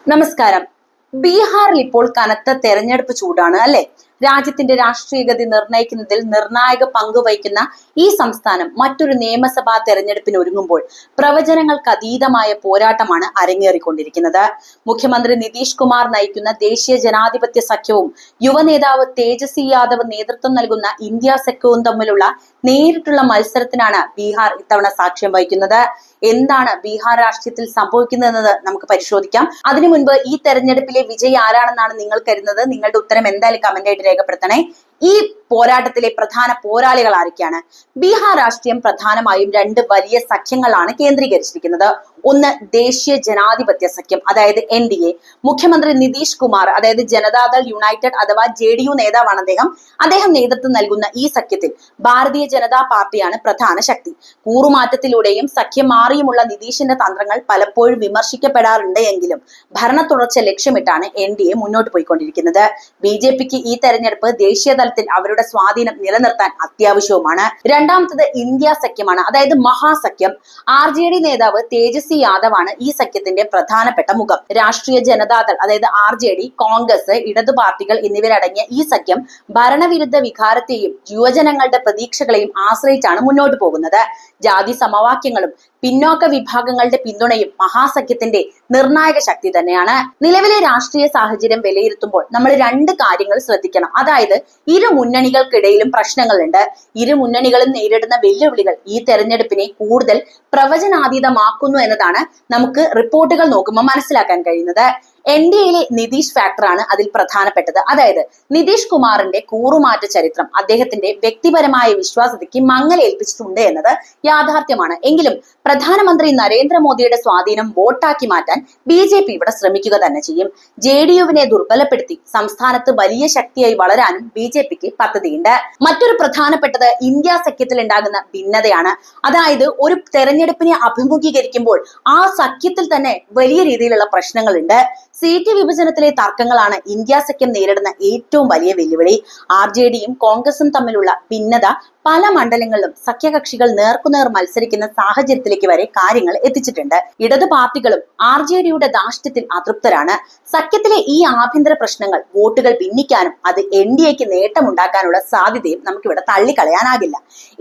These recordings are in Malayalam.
നമസ്കാരം. ബീഹാറിൽ ഇപ്പോൾ കനത്ത തെരഞ്ഞെടുപ്പ് ചൂടാണ് അല്ലെ? രാജ്യത്തിന്റെ രാഷ്ട്രീയഗതി നിർണ്ണയിക്കുന്നതിൽ നിർണായക പങ്ക് വഹിക്കുന്ന ഈ സംസ്ഥാനം മറ്റൊരു നിയമസഭാ തെരഞ്ഞെടുപ്പിന് ഒരുങ്ങുമ്പോൾ പ്രവചനങ്ങൾക്ക് അതീതമായ പോരാട്ടമാണ് അരങ്ങേറിക്കൊണ്ടിരിക്കുന്നത്. മുഖ്യമന്ത്രി നിതീഷ് കുമാർ നയിക്കുന്ന ദേശീയ ജനാധിപത്യ സഖ്യവും യുവനേതാവ് തേജസ്വി യാദവ് നേതൃത്വം നൽകുന്ന ഇന്ത്യ സഖ്യവും തമ്മിലുള്ള നേരിട്ടുള്ള മത്സരത്തിനാണ് ബീഹാർ ഇത്തവണ സാക്ഷ്യം വഹിക്കുന്നത്. എന്താണ് ബീഹാർ രാഷ്ട്രീയത്തിൽ സംഭവിക്കുന്നതെന്നത് നമുക്ക് പരിശോധിക്കാം. അതിനു മുൻപ് ഈ തെരഞ്ഞെടുപ്പിലെ വിജയി ആരാണെന്നാണ് നിങ്ങൾ കരുതുന്നത്? നിങ്ങളുടെ ഉത്തരം എന്തായാലും കമന്റ് ആയിട്ട് രേഖപ്പെടുത്തണേ. ഈ പോരാട്ടത്തിലെ പ്രധാന പോരാളികൾ ആരൊക്കെയാണ്? ബീഹാർ രാഷ്ട്രീയം പ്രധാനമായും രണ്ട് വലിയ സഖ്യങ്ങളാണ് കേന്ദ്രീകരിച്ചിരിക്കുന്നത്. ഒന്ന് ദേശീയ ജനാധിപത്യ സഖ്യം, അതായത് NDA. മുഖ്യമന്ത്രി നിതീഷ് കുമാർ, അതായത് ജനതാദൾ യുണൈറ്റഡ് അഥവാ JDU നേതാവാണ് അദ്ദേഹം നേതൃത്വം നൽകുന്ന ഈ സഖ്യത്തിൽ ഭാരതീയ ജനതാ പാർട്ടിയാണ് പ്രധാന ശക്തി. കൂറുമാറ്റത്തിലൂടെയും സഖ്യം മാറിയുമുള്ള നിതീഷിന്റെ തന്ത്രങ്ങൾ പലപ്പോഴും വിമർശിക്കപ്പെടാറുണ്ട് എങ്കിലും ഭരണ തുടർച്ച ലക്ഷ്യമിട്ടാണ് NDA മുന്നോട്ട് പോയിക്കൊണ്ടിരിക്കുന്നത്. BJPക്ക് ഈ തെരഞ്ഞെടുപ്പ് ദേശീയ തലത്തിൽ അവരുടെ സ്വാധീനം നിലനിർത്താൻ അത്യാവശ്യവുമാണ്. രണ്ടാമത്തത് ഇന്ത്യ സഖ്യമാണ്, അതായത് മഹാസഖ്യം. RJD നേതാവ് തേജസ്വി യാദവ് ആണ് ഈ സഖ്യത്തിന്റെ പ്രധാനപ്പെട്ട മുഖം. രാഷ്ട്രീയ ജനതാദൾ, അതായത് RJD, കോൺഗ്രസ്, ഇടതു പാർട്ടികൾ എന്നിവരടങ്ങിയ ഈ സഖ്യം ഭരണവിരുദ്ധ വികാരത്തെയും യുവജനങ്ങളുടെ പ്രതീക്ഷകളെയും ആശ്രയിച്ചാണ് മുന്നോട്ട് പോകുന്നത്. ജാതി സമവാക്യങ്ങളും പിന്നോക്ക വിഭാഗങ്ങളുടെ പിന്തുണയും മഹാസഖ്യത്തിന്റെ നിർണായക ശക്തി തന്നെയാണ്. നിലവിലെ രാഷ്ട്രീയ സാഹചര്യം വിലയിരുത്തുമ്പോൾ നമ്മൾ രണ്ട് കാര്യങ്ങൾ ശ്രദ്ധിക്കണം. അതായത് ഇരു മുന്നണികൾക്കിടയിലും പ്രശ്നങ്ങളുണ്ട്. ഇരു മുന്നണികളും നേരിടുന്ന വെല്ലുവിളികൾ ഈ തെരഞ്ഞെടുപ്പിനെ കൂടുതൽ പ്രവചനാതീതമാക്കുന്നു എന്നതാണ് നമുക്ക് റിപ്പോർട്ടുകൾ നോക്കുമ്പോൾ മനസ്സിലാക്കാൻ കഴിയുന്നത്. NDAയിലെ നിതീഷ് ഫാക്ടറാണ് അതിൽ പ്രധാനപ്പെട്ടത്. അതായത് നിതീഷ് കുമാറിന്റെ കൂറുമാറ്റ ചരിത്രം അദ്ദേഹത്തിന്റെ വ്യക്തിപരമായ വിശ്വാസ്യതയ്ക്ക് മങ്ങലേൽപ്പിച്ചിട്ടുണ്ട് എന്നത് യാഥാർത്ഥ്യമാണ്. എങ്കിലും പ്രധാനമന്ത്രി നരേന്ദ്രമോദിയുടെ സ്വാധീനം വോട്ടാക്കി മാറ്റാൻ BJP ഇവിടെ ശ്രമിക്കുക തന്നെ ചെയ്യും. JDUവിനെ ദുർബലപ്പെടുത്തി സംസ്ഥാനത്ത് വലിയ ശക്തിയായി വളരാനും BJPക്ക് പദ്ധതിയുണ്ട്. മറ്റൊരു പ്രധാനപ്പെട്ടത് ഇന്ത്യ സഖ്യത്തിൽ ഉണ്ടാകുന്ന ഭിന്നതയാണ്. അതായത് ഒരു തെരഞ്ഞെടുപ്പിനെ അഭിമുഖീകരിക്കുമ്പോൾ ആ സഖ്യത്തിൽ തന്നെ വലിയ രീതിയിലുള്ള പ്രശ്നങ്ങളുണ്ട്. സീറ്റ് വിഭജനത്തിലെ തർക്കങ്ങളാണ് ഇന്ത്യ സഖ്യം നേരിടുന്ന ഏറ്റവും വലിയ വെല്ലുവിളി. RJDയും കോൺഗ്രസും തമ്മിലുള്ള ഭിന്നത പല മണ്ഡലങ്ങളിലും സഖ്യകക്ഷികൾ നേർക്കുനേർ മത്സരിക്കുന്ന സാഹചര്യത്തിലേക്ക് വരെ കാര്യങ്ങൾ എത്തിച്ചിട്ടുണ്ട്. ഇടതു പാർട്ടികളും RJDയുടെ ധാർഷ്ട്യത്തിൽ അതൃപ്തരാണ്. സഖ്യത്തിലെ ഈ ആഭ്യന്തര പ്രശ്നങ്ങൾ വോട്ടുകൾ ഭിന്നിക്കാനും അത് NDAക്ക് നേട്ടമുണ്ടാക്കാനുള്ള സാധ്യതയും നമുക്കിവിടെ തള്ളിക്കളയാനാകില്ല.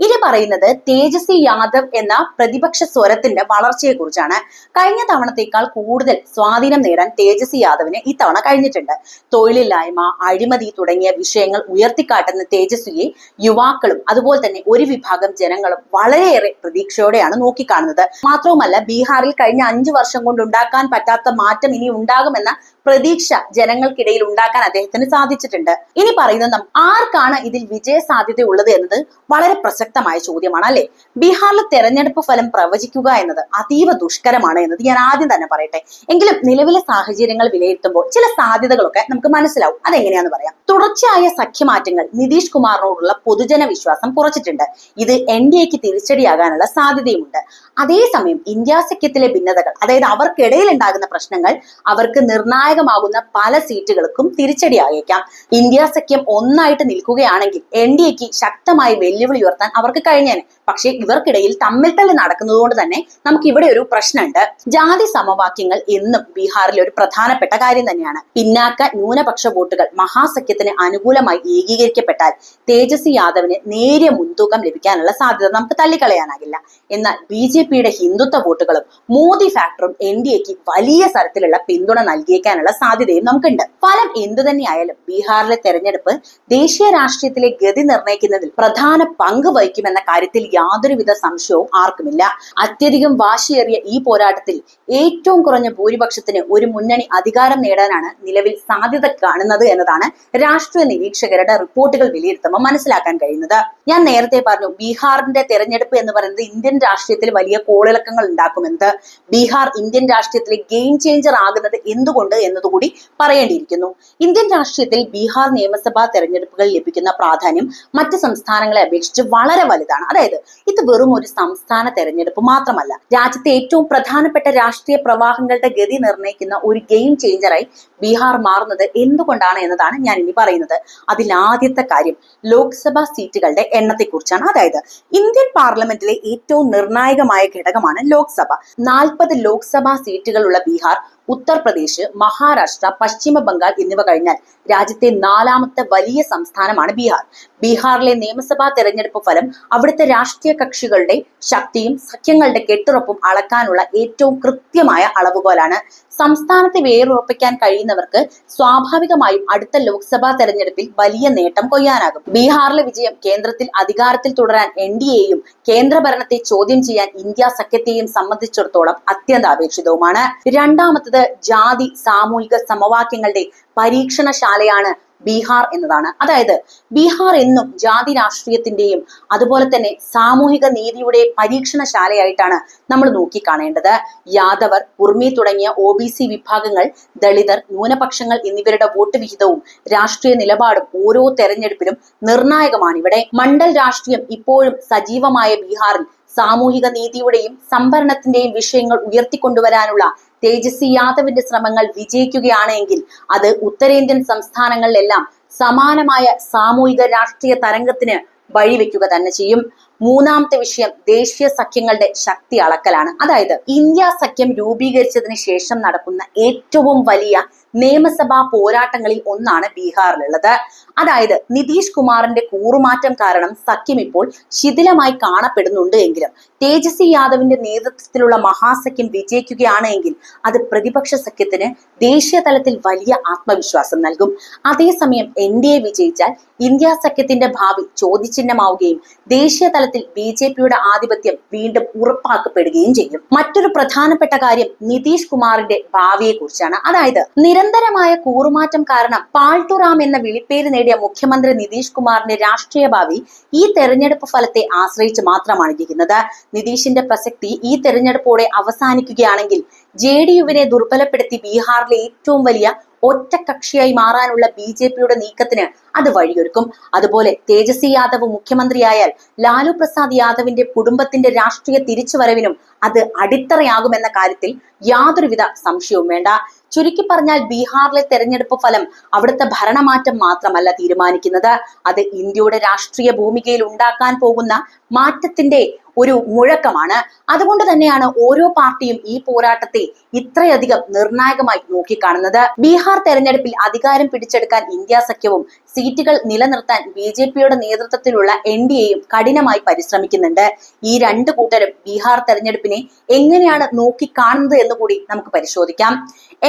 ഇനി പറയുന്നത് തേജസ്വി യാദവ് എന്ന പ്രതിപക്ഷ സ്വരത്തിന്റെ വളർച്ചയെ കുറിച്ചാണ്. കഴിഞ്ഞ തവണത്തേക്കാൾ കൂടുതൽ സ്വാധീനം നേടാൻ തേജസ്വി യാദവിന് ഇത്തവണ കഴിഞ്ഞിട്ടുണ്ട്. തൊഴിലില്ലായ്മ, അഴിമതി തുടങ്ങിയ വിഷയങ്ങൾ ഉയർത്തിക്കാട്ടുന്ന തേജസ്വിയെ യുവാക്കളും അതുപോലെ തന്നെ ഒരു വിഭാഗം ജനങ്ങളും വളരെയേറെ പ്രതീക്ഷയോടെയാണ് നോക്കിക്കാണുന്നത്. മാത്രവുമല്ല, ബീഹാറിൽ കഴിഞ്ഞ 5 വർഷം കൊണ്ട് ഉണ്ടാക്കാൻ പറ്റാത്ത മാറ്റം ഇനി ഉണ്ടാകുമെന്ന പ്രതീക്ഷ ജനങ്ങൾക്കിടയിൽ ഉണ്ടാക്കാൻ അദ്ദേഹത്തിന് സാധിച്ചിട്ടുണ്ട്. ഇനി പറയുന്നത് ആർക്കാണ് ഇതിൽ വിജയ സാധ്യത ഉള്ളത് എന്നത് വളരെ പ്രസക്തമായ ചോദ്യമാണ് അല്ലെ? ബീഹാറിലെ തെരഞ്ഞെടുപ്പ് ഫലം പ്രവചിക്കുക എന്നത് അതീവ ദുഷ്കരമാണ് എന്നത് ഞാൻ ആദ്യം തന്നെ പറയട്ടെ. എങ്കിലും നിലവിലെ സാഹചര്യങ്ങൾ വിലയിരുത്തുമ്പോൾ ചില സാധ്യതകളൊക്കെ നമുക്ക് മനസ്സിലാവും. അതെങ്ങനെയാന്ന് പറയാം. തുടർച്ചയായ സഖ്യമാറ്റങ്ങൾ നിതീഷ് കുമാറിനോടുള്ള പൊതുജന വിശ്വാസം കുറച്ചിട്ടുണ്ട്. ഇത് NDAക്ക് തിരിച്ചടിയാകാനുള്ള സാധ്യതയുമുണ്ട്. അതേസമയം ഇന്ത്യ സഖ്യത്തിലെ ഭിന്നതകൾ, അതായത് അവർക്കിടയിൽ ഉണ്ടാകുന്ന പ്രശ്നങ്ങൾ അവർക്ക് നിർണായകമാകുന്ന പല സീറ്റുകൾക്കും തിരിച്ചടിയായേക്കാം. ഇന്ത്യ സഖ്യം ഒന്നായിട്ട് നിൽക്കുകയാണെങ്കിൽ NDAക്ക് ശക്തമായി വെല്ലുവിളി ഉയർത്താൻ അവർക്ക് കഴിഞ്ഞേനെ. പക്ഷേ ഇവർക്കിടയിൽ തമ്മിൽ തള്ളി നടക്കുന്നതുകൊണ്ട് തന്നെ നമുക്ക് ഇവിടെ ഒരു പ്രശ്നമുണ്ട്. ജാതി സമവാക്യങ്ങൾ എന്നും ബീഹാറിലെ ഒരു പ്രധാനപ്പെട്ട കാര്യം തന്നെയാണ്. പിന്നാക്ക ന്യൂനപക്ഷ വോട്ടുകൾ മഹാസഖ്യത്തിന് അനുകൂലമായി ഏകീകരിക്കപ്പെട്ടാൽ തേജസ്വി യാദവിന് നേരിയ മുൻതൂക്കം ലഭിക്കാനുള്ള സാധ്യത നമുക്ക് തള്ളിക്കളയാനാകില്ല. എന്നാൽ BJPയുടെ ഹിന്ദുത്വ വോട്ടുകളും മോദി ഫാക്ടറും NDAക്ക് വലിയ തരത്തിലുള്ള പിന്തുണ നൽകിയേക്കാനുള്ള സാധ്യതയും നമുക്കുണ്ട്. ഫലം എന്തു തന്നെയായാലും ബീഹാറിലെ തെരഞ്ഞെടുപ്പ് ദേശീയ രാഷ്ട്രീയത്തിലെ ഗതി നിർണ്ണയിക്കുന്നതിൽ പ്രധാന പങ്ക് വഹിക്കുമെന്ന കാര്യത്തിൽ യാതൊരുവിധ സംശയവും ആർക്കുമില്ല. അത്യധികം വാശിയേറിയ ഈ പോരാട്ടത്തിൽ ഏറ്റവും കുറഞ്ഞ ഭൂരിപക്ഷത്തിന് ഒരു മുന്നണി അധികാരം നേടാനാണ് നിലവിൽ സാധ്യത കാണുന്നത് എന്നതാണ് രാഷ്ട്രീയ നിരീക്ഷകരുടെ റിപ്പോർട്ടുകൾ വിലയിരുത്തുമ്പോൾ മനസ്സിലാക്കാൻ കഴിയുന്നത്. ഞാൻ നേരത്തെ പറഞ്ഞു, ബീഹാറിന്റെ തെരഞ്ഞെടുപ്പ് എന്ന് പറയുന്നത് ഇന്ത്യൻ രാഷ്ട്രീയത്തിൽ വലിയ കോളിളക്കങ്ങൾ ഉണ്ടാക്കുമെന്നത്. ബീഹാർ ഇന്ത്യൻ രാഷ്ട്രീയത്തിലെ ഗെയിം ചേഞ്ചർ ആകുന്നത് എന്തുകൊണ്ട് എന്നതുകൂടി പറയേണ്ടിയിരിക്കുന്നു. ഇന്ത്യൻ രാഷ്ട്രീയത്തിൽ ബീഹാർ നിയമസഭാ തെരഞ്ഞെടുപ്പുകൾ ലഭിക്കുന്ന പ്രാധാന്യം മറ്റ് സംസ്ഥാനങ്ങളെ അപേക്ഷിച്ച് വളരെ വലുതാണ്. അതായത് ഇത് വെറും ഒരു സംസ്ഥാന തെരഞ്ഞെടുപ്പ് മാത്രമല്ല, രാജ്യത്തെ ഏറ്റവും പ്രധാനപ്പെട്ട രാഷ്ട്രീയ പ്രവാഹങ്ങളുടെ ഗതി നിർണ്ണയിക്കുന്ന ഒരു ഗെയിം ചേഞ്ചറായി ബീഹാർ മാറുന്നത് എന്തുകൊണ്ടാണ് എന്നതാണ് ഞാൻ ഇനി പറയുന്നത്. അതിൽ ആദ്യത്തെ കാര്യം ലോക്സഭാ സീറ്റുകളുടെ എണ്ണത്തെക്കുറിച്ചാണ്. അതായത് ഇന്ത്യൻ പാർലമെന്റിലെ ഏറ്റവും നിർണായകമായ ഘടകമാണ് ലോക്സഭ. 40 ലോക്സഭാ സീറ്റുകളുള്ള ബീഹാർ ഉത്തർപ്രദേശ്, മഹാരാഷ്ട്ര, പശ്ചിമ ബംഗാൾ എന്നിവ കഴിഞ്ഞാൽ രാജ്യത്തെ 4ാമത്തെ വലിയ സംസ്ഥാനമാണ് ബീഹാർ. ബീഹാറിലെ നിയമസഭാ തെരഞ്ഞെടുപ്പ് ഫലം അവിടുത്തെ രാഷ്ട്രീയ കക്ഷികളുടെ ശക്തിയും സഖ്യങ്ങളുടെ കെട്ടുറപ്പും അളക്കാനുള്ള ഏറ്റവും കൃത്യമായ അളവുകോലാണ്. സംസ്ഥാനത്തെ വേരുറപ്പിക്കാൻ കഴിയുന്നവർക്ക് സ്വാഭാവികമായും അടുത്ത ലോക്സഭാ തെരഞ്ഞെടുപ്പിൽ വലിയ നേട്ടം കൊയ്യാനാകും. ബീഹാറിലെ വിജയം കേന്ദ്രത്തിൽ അധികാരത്തിൽ തുടരാൻ NDAയെയും കേന്ദ്രഭരണത്തെ ചോദ്യം ചെയ്യാൻ ഇന്ത്യ സഖ്യത്തെയും സംബന്ധിച്ചിടത്തോളം അത്യന്താപേക്ഷിതവുമാണ്. രണ്ടാമത്തത് ജാതി സാമൂഹിക സമവാക്യങ്ങളുടെ പരീക്ഷണശാലയാണ് ബീഹാർ എന്നതാണ്. അതായത് ബീഹാർ എന്നും ജാതി രാഷ്ട്രീയത്തിന്റെയും അതുപോലെ തന്നെ സാമൂഹിക നീതിയുടെ പരീക്ഷണശാലയായിട്ടാണ് നമ്മൾ നോക്കിക്കാണേണ്ടത്. യാദവർ, കുർമി തുടങ്ങിയ OBC വിഭാഗങ്ങൾ, ദളിതർ, ന്യൂനപക്ഷങ്ങൾ എന്നിവരുടെ വോട്ട് വിഹിതവും രാഷ്ട്രീയ നിലപാടും ഓരോ തെരഞ്ഞെടുപ്പിലും നിർണായകമാണ്. ഇവിടെ മണ്ഡൽ രാഷ്ട്രീയം ഇപ്പോഴും സജീവമായ ബീഹാറിൽ സാമൂഹിക നീതിയുടെയും സംവരണത്തിന്റെയും വിഷയങ്ങൾ ഉയർത്തിക്കൊണ്ടുവരാനുള്ള തേജസ്വി യാദവിന്റെ ശ്രമങ്ങൾ വിജയിക്കുകയാണെങ്കിൽ അത് ഉത്തരേന്ത്യൻ സംസ്ഥാനങ്ങളിലെല്ലാം സമാനമായ സാമൂഹിക രാഷ്ട്രീയ തരംഗത്തിന് വഴിവെക്കുക തന്നെ ചെയ്യും. മൂന്നാമത്തെ വിഷയം ദേശീയ സഖ്യങ്ങളുടെ ശക്തി അളക്കലാണ്. അതായത് ഇന്ത്യ സഖ്യം രൂപീകരിച്ചതിന് ശേഷം നടക്കുന്ന ഏറ്റവും വലിയ നിയമസഭാ പോരാട്ടങ്ങളിൽ ഒന്നാണ് ബീഹാറിലുള്ളത്. അതായത് നിതീഷ് കുമാറിന്റെ കൂറുമാറ്റം കാരണം സഖ്യം ഇപ്പോൾ ശിഥിലമായി കാണപ്പെടുന്നുണ്ട് എങ്കിലും തേജസ്വി യാദവിന്റെ നേതൃത്വത്തിലുള്ള മഹാസഖ്യം വിജയിക്കുകയാണ് എങ്കിൽ അത് പ്രതിപക്ഷ സഖ്യത്തിന് ദേശീയ തലത്തിൽ വലിയ ആത്മവിശ്വാസം നൽകും. അതേസമയം NDA വിജയിച്ചാൽ ഇന്ത്യ സഖ്യത്തിന്റെ ഭാവി ചോദ്യചിഹ്നമാവുകയും ദേശീയ തലത്തിൽ BJPയുടെ ആധിപത്യം വീണ്ടും ഉറപ്പാക്കപ്പെടുകയും ചെയ്യും. മറ്റൊരു പ്രധാനപ്പെട്ട കാര്യം നിതീഷ് കുമാറിന്റെ ഭാവിയെ കുറിച്ചാണ്. അതായത് നിരന്തരമായ കൂറുമാറ്റം കാരണം പാൾട്ടുറാം എന്ന വിളിപ്പേര് നേടിയ മുഖ്യമന്ത്രി നിതീഷ് കുമാറിന്റെ രാഷ്ട്രീയ ഭാവി ഈ തെരഞ്ഞെടുപ്പ് ഫലത്തെ ആശ്രയിച്ച് മാത്രമാണ് ഇരിക്കുന്നത്. നിതീഷിന്റെ പ്രസക്തി ഈ തെരഞ്ഞെടുപ്പോടെ അവസാനിക്കുകയാണെങ്കിൽ JDUവിനെ ദുർബലപ്പെടുത്തി ബീഹാറിലെ ഏറ്റവും വലിയ ഒറ്റക്കക്ഷിയായി മാറാനുള്ള BJPയുടെ നീക്കത്തിന് അത് വഴിയൊരുക്കും. അതുപോലെ തേജസ്വി യാദവ് മുഖ്യമന്ത്രിയായാൽ ലാലു പ്രസാദ് യാദവിന്റെ കുടുംബത്തിന്റെ രാഷ്ട്രീയ തിരിച്ചുവരവിനും അത് അടിത്തറയാകുമെന്ന കാര്യത്തിൽ യാതൊരുവിധ സംശയവും വേണ്ട. ചുരുക്കി പറഞ്ഞാൽ ബീഹാറിലെ തെരഞ്ഞെടുപ്പ് ഫലം അവിടുത്തെ ഭരണമാറ്റം മാത്രമല്ല തീരുമാനിക്കുന്നത്, അത് ഇന്ത്യയുടെ രാഷ്ട്രീയ ഭൂമികയിൽ ഉണ്ടാക്കാൻ പോകുന്ന മാറ്റത്തിന്റെ ഒരു മുഴക്കമാണ്. അതുകൊണ്ട് തന്നെയാണ് ഓരോ പാർട്ടിയും ഈ പോരാട്ടത്തെ ഇത്രയധികം നിർണായകമായി നോക്കിക്കാണുന്നത്. ബീഹാർ തെരഞ്ഞെടുപ്പിൽ അധികാരം പിടിച്ചെടുക്കാൻ ഇന്ത്യ സഖ്യവും സീറ്റുകൾ നിലനിർത്താൻ BJPയുടെ നേതൃത്വത്തിലുള്ള NDAയും കഠിനമായി പരിശ്രമിക്കുന്നുണ്ട്. ഈ രണ്ടു കൂട്ടരും ബീഹാർ തെരഞ്ഞെടുപ്പിനെ എങ്ങനെയാണ് നോക്കിക്കാണുന്നത് എന്ന് കൂടി നമുക്ക് പരിശോധിക്കാം.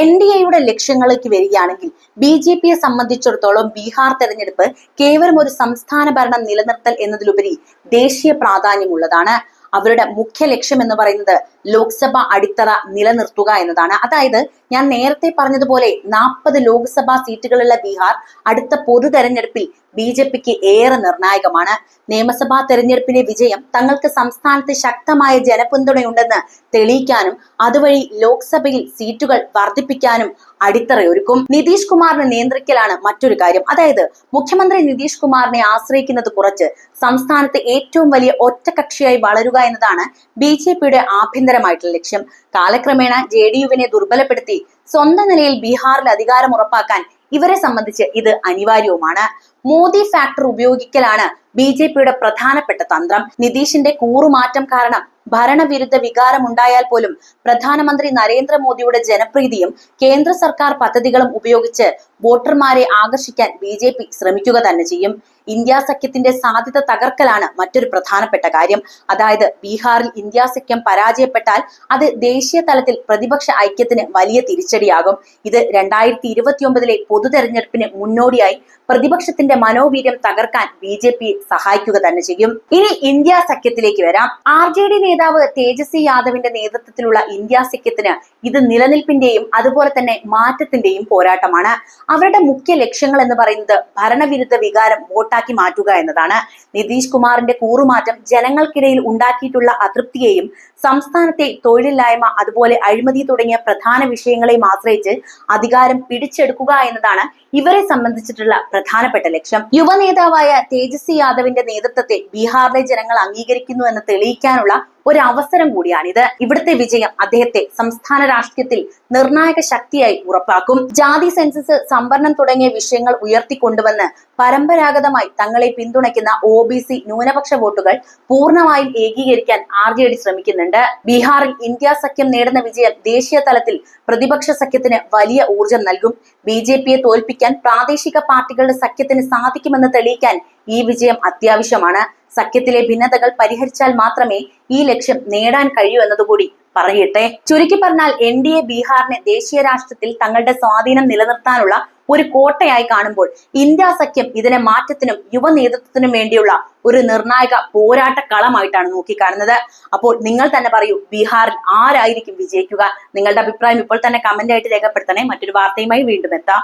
NDAയുടെ ലക്ഷ്യങ്ങളിലേക്ക് വരികയാണെങ്കിൽ BJPയെ സംബന്ധിച്ചിടത്തോളം ബീഹാർ തെരഞ്ഞെടുപ്പ് കേവലം ഒരു സംസ്ഥാന ഭരണം നിലനിർത്തൽ എന്നതിലുപരി ദേശീയ പ്രാധാന്യമുള്ളതാണ്. അവരുടെ മുഖ്യ ലക്ഷ്യം എന്ന് പറയുന്നത് ലോക്സഭ അടിത്തറ നിലനിർത്തുക എന്നതാണ്. അതായത് ഞാൻ നേരത്തെ പറഞ്ഞതുപോലെ 40 ലോക്സഭാ സീറ്റുകളുള്ള ബീഹാർ അടുത്ത പൊതു തെരഞ്ഞെടുപ്പിൽ BJPക്ക് ഏറെ നിർണായകമാണ്. നിയമസഭാ തെരഞ്ഞെടുപ്പിലെ വിജയം തങ്ങൾക്ക് സംസ്ഥാനത്ത് ശക്തമായ ജനപിന്തുണയുണ്ടെന്ന് തെളിയിക്കാനും അതുവഴി ലോക്സഭയിൽ സീറ്റുകൾ വർദ്ധിപ്പിക്കാനും അടിത്തറയൊരുക്കും. നിതീഷ് കുമാറിനെ നിയന്ത്രിക്കലാണ് മറ്റൊരു കാര്യം. അതായത് മുഖ്യമന്ത്രി നിതീഷ് കുമാറിനെ ആശ്രയിക്കുന്നത് കുറച്ച് സംസ്ഥാനത്തെ ഏറ്റവും വലിയ ഒറ്റകക്ഷിയായി വളരുക എന്നതാണ് BJPയുടെ ആഭ്യന്തരമായിട്ടുള്ള ലക്ഷ്യം. കാലക്രമേണ JDUവിനെ ദുർബലപ്പെടുത്തി സ്വന്തം നിലയിൽ ബീഹാറിൽ അധികാരം ഉറപ്പാക്കാൻ ഇവരെ സംബന്ധിച്ച് ഇത് അനിവാര്യവുമാണ്. മോദി ഫാക്ടർ ഉപയോഗിക്കലാണ് BJPയുടെ പ്രധാനപ്പെട്ട തന്ത്രം. നിതീഷിന്റെ കൂറുമാറ്റം കാരണം ഭരണവിരുദ്ധ വികാരമുണ്ടായാൽ പോലും പ്രധാനമന്ത്രി നരേന്ദ്രമോദിയുടെ ജനപ്രീതിയും കേന്ദ്ര സർക്കാർ പദ്ധതികളും ഉപയോഗിച്ച് വോട്ടർമാരെ ആകർഷിക്കാൻ BJP ശ്രമിക്കുക തന്നെ ചെയ്യും. ഇന്ത്യ സഖ്യത്തിന്റെ സാധ്യത തകർക്കലാണ് മറ്റൊരു പ്രധാനപ്പെട്ട കാര്യം. അതായത് ബീഹാറിൽ ഇന്ത്യ സഖ്യം പരാജയപ്പെട്ടാൽ അത് ദേശീയ തലത്തിൽ പ്രതിപക്ഷ ഐക്യത്തിന് വലിയ തിരിച്ചടിയാകും. ഇത് 2029 പൊതു തെരഞ്ഞെടുപ്പിന് മുന്നോടിയായി പ്രതിപക്ഷത്തിന്റെ മനോവീര്യം തകർക്കാൻ BJPയെ സഹായിക്കുക തന്നെ ചെയ്യും. ഇനി ഇന്ത്യ സഖ്യത്തിലേക്ക് വരാം. RJD നേതാവ് തേജസ്വി യാദവിന്റെ നേതൃത്വത്തിലുള്ള ഇന്ത്യ സഖ്യത്തിന് ഇത് നിലനിൽപ്പിന്റെയും അതുപോലെ തന്നെ മാറ്റത്തിന്റെയും പോരാട്ടമാണ്. അവരുടെ മുഖ്യ ലക്ഷ്യങ്ങൾ എന്ന് പറയുന്നത് ഭരണവിരുദ്ധ വികാരം വോട്ടാക്കി മാറ്റുക എന്നതാണ്. നിതീഷ് കുമാറിന്റെ കൂറുമാറ്റം ജനങ്ങൾക്കിടയിൽ ഉണ്ടാക്കിയിട്ടുള്ള അതൃപ്തിയെയും സംസ്ഥാനത്തെ തൊഴിലില്ലായ്മ അതുപോലെ അഴിമതി തുടങ്ങിയ പ്രധാന വിഷയങ്ങളെയും ആശ്രയിച്ച് അധികാരം പിടിച്ചെടുക്കുക എന്നതാണ് ഇവരെ സംബന്ധിച്ചിട്ടുള്ള പ്രധാനപ്പെട്ട ലക്ഷ്യം. യുവ നേതാവായ തേജസ്വി യാദവിന്റെ നേതൃത്വത്തെ ബീഹാറിലെ ജനങ്ങൾ അംഗീകരിക്കുന്നു എന്ന് തെളിയിക്കാനുള്ള ഒരു അവസരം കൂടിയാണിത്. ഇവിടുത്തെ വിജയം അദ്ദേഹത്തെ സംസ്ഥാന രാഷ്ട്രീയത്തിൽ നിർണായക ശക്തിയായി ഉറപ്പാക്കും. ജാതി സെൻസസ്, സംവരണം തുടങ്ങിയ വിഷയങ്ങൾ ഉയർത്തിക്കൊണ്ടുവന്ന് പരമ്പരാഗതമായി തങ്ങളെ പിന്തുണയ്ക്കുന്ന OBC ന്യൂനപക്ഷ വോട്ടുകൾ പൂർണ്ണമായും ഏകീകരിക്കാൻ RJD ശ്രമിക്കുന്നുണ്ട്. ബീഹാറിൽ ഇന്ത്യ സഖ്യം നേടുന്ന വിജയം ദേശീയ തലത്തിൽ പ്രതിപക്ഷ സഖ്യത്തിന് വലിയ ഊർജം നൽകും. BJPയെ തോൽപ്പിക്കാൻ പ്രാദേശിക പാർട്ടികളുടെ സഖ്യത്തിന് സാധിക്കുമെന്ന് തെളിയിക്കാൻ ഈ വിജയം അത്യാവശ്യമാണ്. സഖ്യത്തിലെ ഭിന്നതകൾ പരിഹരിച്ചാൽ മാത്രമേ ഈ ലക്ഷ്യം നേടാൻ കഴിയൂ എന്നതുകൂടി പറയട്ടെ. ചുരുക്കി പറഞ്ഞാൽ NDA ബീഹാറിനെ ദേശീയ രാഷ്ട്രത്തിൽ തങ്ങളുടെ സ്വാധീനം നിലനിർത്താനുള്ള ഒരു കോട്ടയായി കാണുമ്പോൾ ഇന്ത്യ സഖ്യം ഇതിനെ മാറ്റത്തിനും യുവ നേതൃത്വത്തിനും വേണ്ടിയുള്ള ഒരു നിർണായക പോരാട്ട കളമായിട്ടാണ് നോക്കിക്കാണുന്നത്. അപ്പോൾ നിങ്ങൾ തന്നെ പറയൂ, ബീഹാറിൽ ആരായിരിക്കും വിജയിക്കുക? നിങ്ങളുടെ അഭിപ്രായം ഇപ്പോൾ തന്നെ കമന്റ് ആയിട്ട് രേഖപ്പെടുത്തണേ. മറ്റൊരു വാർത്തയുമായി വീണ്ടും എത്താം.